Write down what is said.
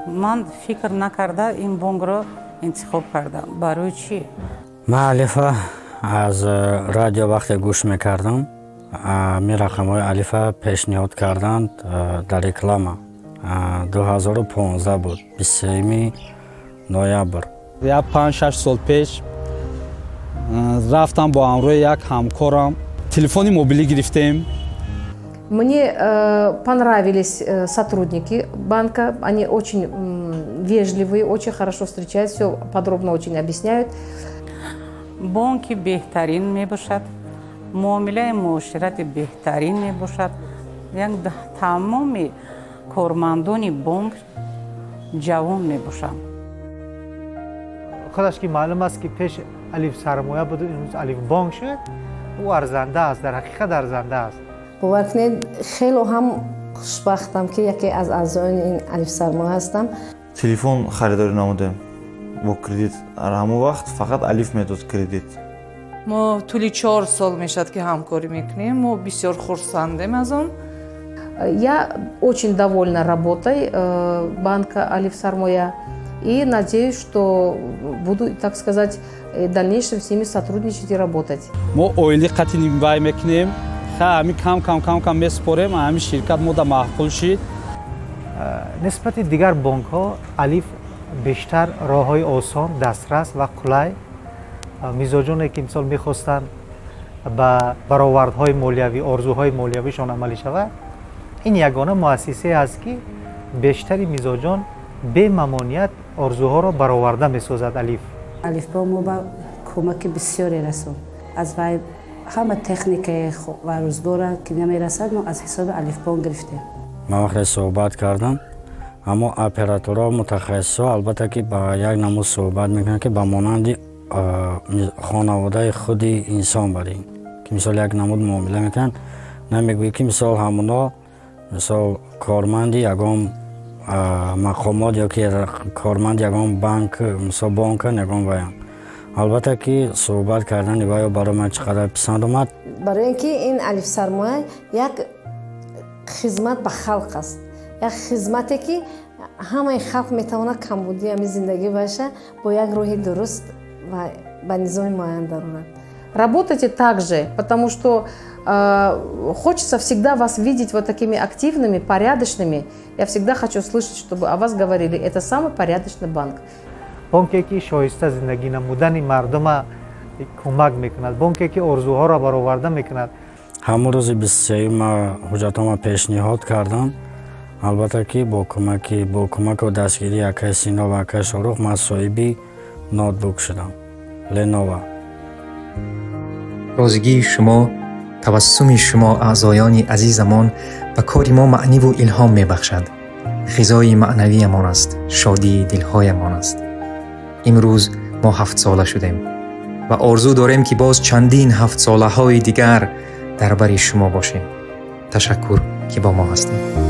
من فکر نکرده این بانک رو انتخاب کردم. برای چی؟ من الفا از رادیو وقتی گوش میکردم می رقم های الفا پیشنهاد کردند در رکلام 2015 بود 23 نوامبر. یک 5-6 سال پیش رفتم با همراه یک همکارم телефони мобилӣ гирифтем. Мне понравились сотрудники банка, они очень вежливые, очень хорошо встречают, все подробно очень объясняют. Банки беҳтарин мебошад, муомилаи муоширати беҳтарин мебошад. Як тамоми кормандони банк ҷавон мебошанд. خودش که معلوم است که پیش الف سرمایه بود امروز الف بانک شد او ارزنده است در حقیقت ارزنده است. باور کنید خیلی هم خوشبختم که یکی از اعضایان این الف سرمایه هستم. تلفن خریداری نمودیم با کردیت همون وقت فقط الف میداد کردیت. ما طولی 4 سال میشد که همکاری میکنیم. ما بسیار خرسندیم از اون. Я очень довольна работой банка Алиф Сармоя и надеюсь, что буду, так сказать, в дальнейшем с ними сотрудничать и работать. ما اویلی قطعی وای میکنیم. خیلی کم میسپریم. همین شرکت مود معقول شد. نسبت دیگر بانک ها الف بیشتر راه های آسان، دسترس و کلای میزاجانی که مثال میخواستن به برآوردهای مالیوی، آرزوهای مالیویشان عملی شود. این یگانه مؤسسه است که بیشتری میزاجان به ممانعت آرزوها را برآورده میسازد. الف با ما با کمک بسیاری رسوند. از وای همه تکنیک و روزگار که نمیرسد ما از حساب الف بانک گرفتیم. من وقتی صحبت کردم اما اپراتورها متخصصا البته که با یک نمود صحبت میکنن که با مانند خانواده خود انسان بریم که مثال یک نمود معامله میکنن نمیگویی که مثال همونا مثال کارمند یگام مقامات یا که کارمند یگام بانک مثال بانک نگام ویم. البته که صحبت کردن ویا برای من چقدر پسند اومد. برای اینکه این الف سرمایه یک خدمت به خلق است. یک خدمتی که همه خلق میتونه کمبودی همین زندگی باشه با یک روح درست و با نظام معین دارند. Работайте так же, потому что хочется всегда вас видеть вот такими активными, порядочными. Я всегда хочу слышать, чтобы о вас говорили. Это самый порядочный банк. بانکی که شایسته زندگی نمودن مردم کمک میکند، بانکی که آرزوها را برآورده میکند. همون روز 23 ما حجتام پیشنهاد کردم. البته که با کمک و دستگیری اکای سینا و اکای شاروخ ما صاحبی نوتبوک شدم. لنووا. روزگی شما، تبسم شما اعضایان عزیزمان و کار ما معنی و الهام میبخشد. غذای معنوی ما است، شادی دلهای ما است. امروز ما 7 ساله شدیم و آرزو داریم که باز چندین 7 ساله های دیگر در بر شما باشیم. تشکر که با ما هستیم.